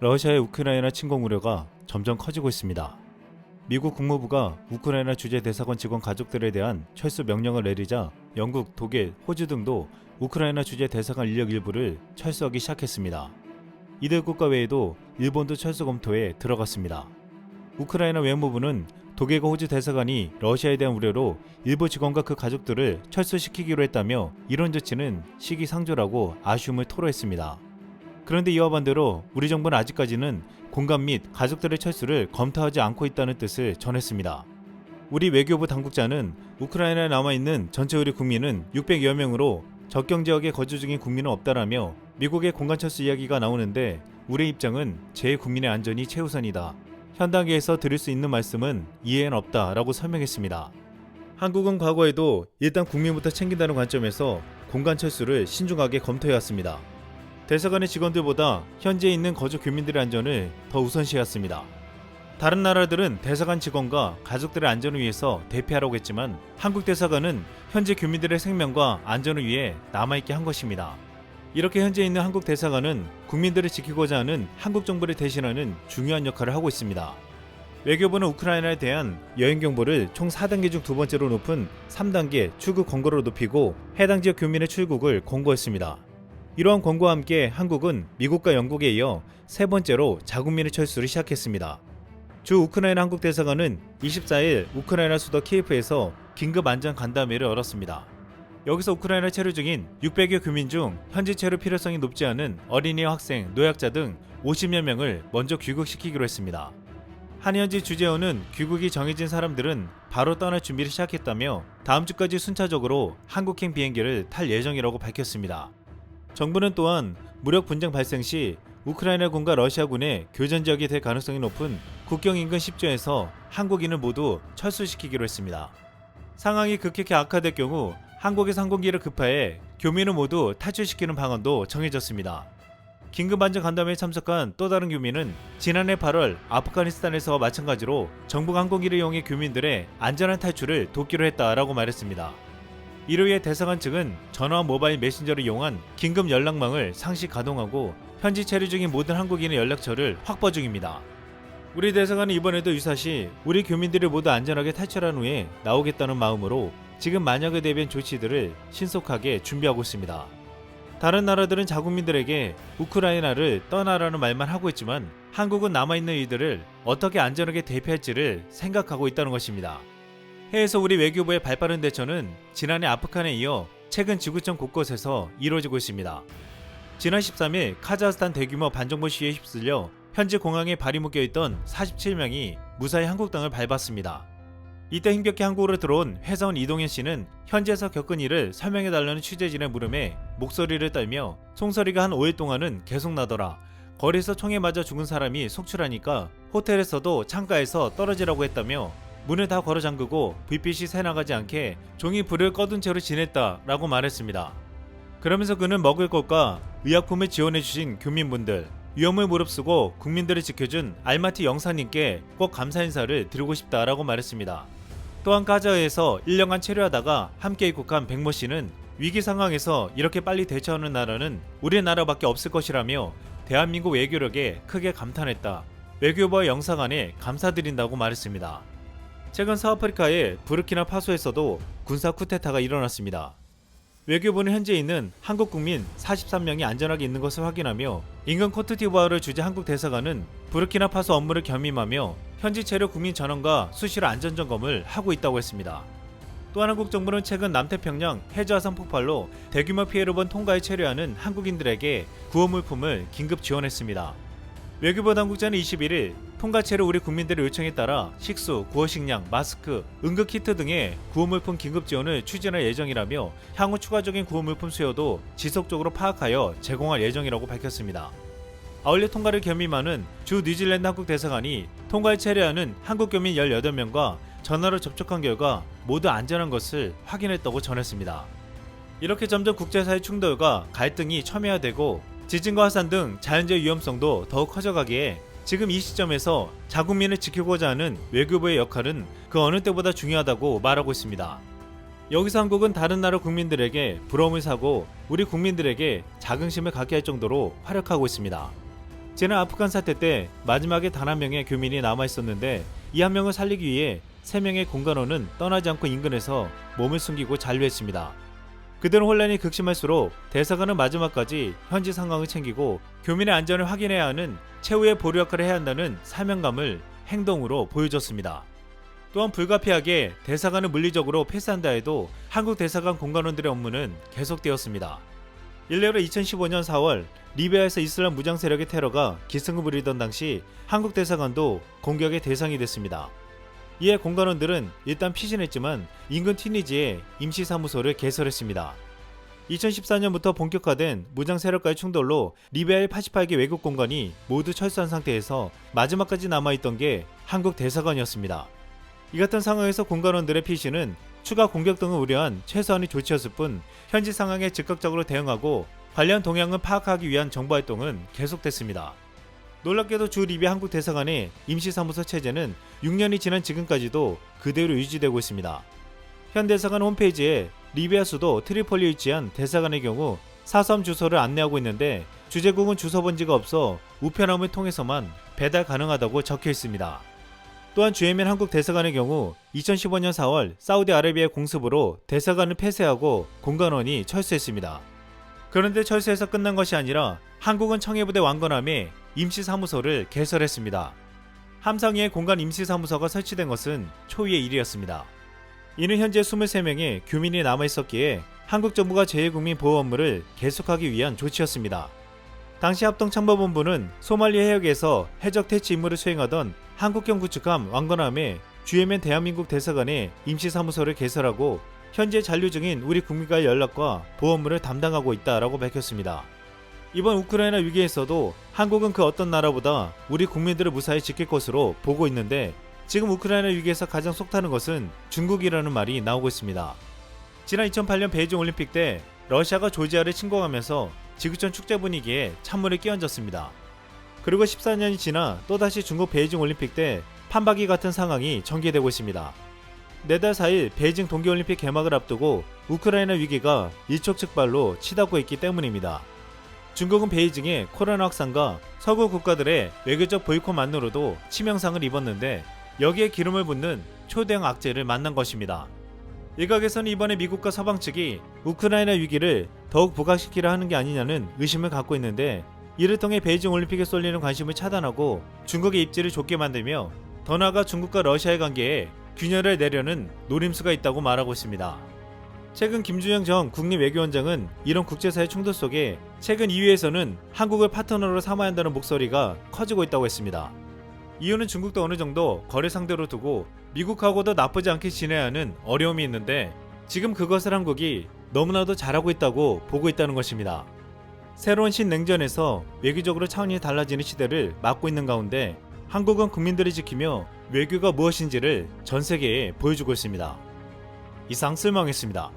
러시아의 우크라이나 침공 우려가 점점 커지고 있습니다. 미국 국무부가 우크라이나 주재 대사관 직원 가족들에 대한 철수 명령을 내리자 영국, 독일, 호주 등도 우크라이나 주재 대사관 인력 일부를 철수하기 시작했습니다. 이들 국가 외에도 일본도 철수 검토에 들어갔습니다. 우크라이나 외무부는 독일과 호주 대사관이 러시아에 대한 우려로 일부 직원과 그 가족들을 철수시키기로 했다며 이런 조치는 시기상조라고 아쉬움을 토로했습니다. 그런데 이와 반대로 우리 정부는 아직까지는 공간 및 가족들의 철수를 검토하지 않고 있다는 뜻을 전했습니다. 우리 외교부 당국자는 우크라이나에 남아있는 전체 우리 국민은 600여 명으로 접경 지역에 거주 중인 국민은 없다라며 미국의 공간 철수 이야기가 나오는데 우리의 입장은 제 국민의 안전이 최우선이다. 현 단계에서 드릴 수 있는 말씀은 이해는 없다라고 설명했습니다. 한국은 과거에도 일단 국민부터 챙긴다는 관점에서 공간 철수를 신중하게 검토해왔습니다. 대사관의 직원들보다 현지에 있는 거주 교민들의 안전을 더 우선시했습니다. 다른 나라들은 대사관 직원과 가족들의 안전을 위해서 대피하라고 했지만 한국 대사관은 현지 교민들의 생명과 안전을 위해 남아있게 한 것입니다. 이렇게 현지에 있는 한국 대사관은 국민들을 지키고자 하는 한국 정부를 대신하는 중요한 역할을 하고 있습니다. 외교부는 우크라이나에 대한 여행 경보를 총 4단계 중 두 번째로 높은 3단계 출국 권고로 높이고 해당 지역 교민의 출국을 권고했습니다. 이러한 권고와 함께 한국은 미국과 영국에 이어 세 번째로 자국민의 철수를 시작했습니다. 주 우크라이나 한국 대사관은 24일 우크라이나 수도 키예프에서 긴급 안전 간담회를 열었습니다. 여기서 우크라이나 체류 중인 600여 교민 중 현지 체류 필요성이 높지 않은 어린이와 학생, 노약자 등 50여 명을 먼저 귀국시키기로 했습니다. 한현지 주재원은 귀국이 정해진 사람들은 바로 떠날 준비를 시작했다며 다음 주까지 순차적으로 한국행 비행기를 탈 예정이라고 밝혔습니다. 정부는 또한 무력 분쟁 발생 시 우크라이나군과 러시아군의 교전 지역이 될 가능성이 높은 국경 인근 10조에서 한국인을 모두 철수시키기로 했습니다. 상황이 급격히 악화될 경우 한국에서 항공기를 급파해 교민을 모두 탈출시키는 방안도 정해졌습니다. 긴급안전 간담회에 참석한 또 다른 교민은 지난해 8월 아프가니스탄에서와 마찬가지로 정부가 항공기를 이용해 교민들의 안전한 탈출을 돕기로 했다라고 말했습니다. 이를 위해 대사관 측은 전화와 모바일 메신저를 이용한 긴급 연락망을 상시 가동하고 현지 체류 중인 모든 한국인의 연락처를 확보 중입니다. 우리 대사관은 이번에도 유사시 우리 교민들이 모두 안전하게 탈출한 후에 나오겠다는 마음으로 지금 만약에 대비한 조치들을 신속하게 준비하고 있습니다. 다른 나라들은 자국민들에게 우크라이나를 떠나라는 말만 하고 있지만 한국은 남아있는 이들을 어떻게 안전하게 대피할지를 생각하고 있다는 것입니다. 해외에서 우리 외교부의 발빠른 대처는 지난해 아프간에 이어 최근 지구촌 곳곳에서 이루어지고 있습니다. 지난 13일 카자흐스탄 대규모 반정부 시위에 휩쓸려 현지 공항에 발이 묶여있던 47명이 무사히 한국 땅을 밟았습니다. 이때 힘겹게 한국으로 들어온 회사원 이동현 씨는 현지에서 겪은 일을 설명해달라는 취재진의 물음에 목소리를 떨며 총소리가 한 5일 동안은 계속 나더라. 거리에서 총에 맞아 죽은 사람이 속출하니까 호텔에서도 창가에서 떨어지라고 했다며 문을 다 걸어 잠그고 불빛이 새나가지 않게 종이 불을 꺼둔 채로 지냈다라고 말했습니다. 그러면서 그는 먹을 것과 의약품을 지원해주신 교민분들, 위험을 무릅쓰고 국민들을 지켜준 알마티 영사님께 꼭 감사 인사를 드리고 싶다라고 말했습니다. 또한 카자흐에서 1년간 체류하다가 함께 입국한 백모 씨는 위기 상황에서 이렇게 빨리 대처하는 나라는 우리나라밖에 없을 것이라며 대한민국 외교력에 크게 감탄했다. 외교부와 영사관에 감사드린다고 말했습니다. 최근 서아프리카의 부르키나파소에서도 군사 쿠데타가 일어났습니다. 외교부는 현재 있는 한국 국민 43명이 안전하게 있는 것을 확인하며 인근 코트디부아르를 주재 한국 대사관은 부르키나파소 업무를 겸임하며 현지 체류 국민 전원과 수시로 안전점검을 하고 있다고 했습니다. 또한 한국 정부는 최근 남태평양 해저화산 폭발로 대규모 피해를 본 통가에 체류하는 한국인들에게 구호물품을 긴급 지원했습니다. 외교부 당국자는 21일 통가 체류 우리 국민들의 요청에 따라 식수, 구호식량, 마스크, 응급키트 등의 구호물품 긴급 지원을 추진할 예정이라며 향후 추가적인 구호물품 수요도 지속적으로 파악하여 제공할 예정이라고 밝혔습니다. 아울러 통가를 겸임하는 주 뉴질랜드 한국 대사관이 통가에 체류하는 한국 교민 18명과 전화로 접촉한 결과 모두 안전한 것을 확인했다고 전했습니다. 이렇게 점점 국제사회 충돌과 갈등이 첨예화되고 지진과 화산 등 자연재해 위험성도 더욱 커져가기에 지금 이 시점에서 자국민을 지키고자 하는 외교부의 역할은 그 어느 때보다 중요하다고 말하고 있습니다. 여기서 한국은 다른 나라 국민들에게 부러움을 사고 우리 국민들에게 자긍심을 갖게 할 정도로 활약하고 있습니다. 지난 아프간 사태 때 마지막에 단 한 명의 교민이 남아 있었는데 이 한 명을 살리기 위해 3명의 공관원은 떠나지 않고 인근에서 몸을 숨기고 잔류했습니다. 그들은 혼란이 극심할수록 대사관은 마지막까지 현지 상황을 챙기고 교민의 안전을 확인해야 하는 최후의 보루 역할을 해야 한다는 사명감을 행동으로 보여줬습니다. 또한 불가피하게 대사관을 물리적으로 패스한다 해도 한국 대사관 공관원들의 업무는 계속되었습니다. 일례로 2015년 4월 리비아에서 이슬람 무장 세력의 테러가 기승을 부리던 당시 한국 대사관도 공격의 대상이 됐습니다. 이에 공관원들은 일단 피신했지만 인근 튀니지에 임시사무소를 개설했습니다. 2014년부터 본격화된 무장 세력과의 충돌로 리비아의 88개 외국 공관이 모두 철수한 상태에서 마지막까지 남아있던 게 한국 대사관이었습니다. 이 같은 상황에서 공관원들의 피신은 추가 공격 등을 우려한 최소한의 조치였을 뿐 현지 상황에 즉각적으로 대응하고 관련 동향을 파악하기 위한 정보활동은 계속됐습니다. 놀랍게도 주 리비아 한국 대사관의 임시사무소 체제는 6년이 지난 지금까지도 그대로 유지되고 있습니다. 현 대사관 홈페이지에 리비아 수도 트리폴리에 위치한 대사관의 경우 사섬 주소를 안내하고 있는데 주재국은 주소 번지가 없어 우편함을 통해서만 배달 가능하다고 적혀 있습니다. 또한 주예멘 한국 대사관의 경우 2015년 4월 사우디아라비아 공습으로 대사관을 폐쇄하고 공관원이 철수했습니다. 그런데 철수해서 끝난 것이 아니라 한국은 청해부대 왕건함에 임시사무소를 개설했습니다. 함상위에 공관 임시사무소가 설치된 것은 초유의 일이었습니다. 이는 현재 23명의 교민이 남아있었기에 한국 정부가 제1국민 보호 업무를 계속하기 위한 조치였습니다. 당시 합동참모본부는 소말리 해역에서 해적 퇴치 임무를 수행하던 한국형 구축함 왕건함에 주예멘 대한민국 대사관에 임시사무소를 개설하고 현재 잔류 중인 우리 국민과의 연락과 보호 업무를 담당하고 있다라고 밝혔습니다. 이번 우크라이나 위기에서도 한국은 그 어떤 나라보다 우리 국민들을 무사히 지킬 것으로 보고 있는데 지금 우크라이나 위기에서 가장 속타는 것은 중국이라는 말이 나오고 있습니다. 지난 2008년 베이징 올림픽 때 러시아가 조지아를 침공하면서 지구촌 축제 분위기에 찬물을 끼얹었습니다. 그리고 14년이 지나 또다시 중국 베이징 올림픽 때 판박이 같은 상황이 전개되고 있습니다. 내달 4일 베이징 동계올림픽 개막을 앞두고 우크라이나 위기가 일촉즉발로 치닫고 있기 때문입니다. 중국은 베이징의 코로나 확산과 서구 국가들의 외교적 보이콧만으로도 치명상을 입었는데 여기에 기름을 붓는 초대형 악재를 만난 것입니다. 일각에서는 이번에 미국과 서방 측이 우크라이나 위기를 더욱 부각시키려 하는 게 아니냐는 의심을 갖고 있는데 이를 통해 베이징 올림픽에 쏠리는 관심을 차단하고 중국의 입지를 좁게 만들며 더 나아가 중국과 러시아의 관계에 균열을 내려는 노림수가 있다고 말하고 있습니다. 최근 김준영 전 국립외교원장은 이런 국제사회 충돌 속에 최근 EU에서는 한국을 파트너로 삼아야 한다는 목소리가 커지고 있다고 했습니다. 이유는 중국도 어느 정도 거래 상대로 두고 미국하고도 나쁘지 않게 지내야 하는 어려움이 있는데 지금 그것을 한국이 너무나도 잘하고 있다고 보고 있다는 것입니다. 새로운 신냉전에서 외교적으로 차원이 달라지는 시대를 맞고 있는 가운데 한국은 국민들을 지키며 외교가 무엇인지를 전 세계에 보여주고 있습니다. 이상 쓸모했습니다.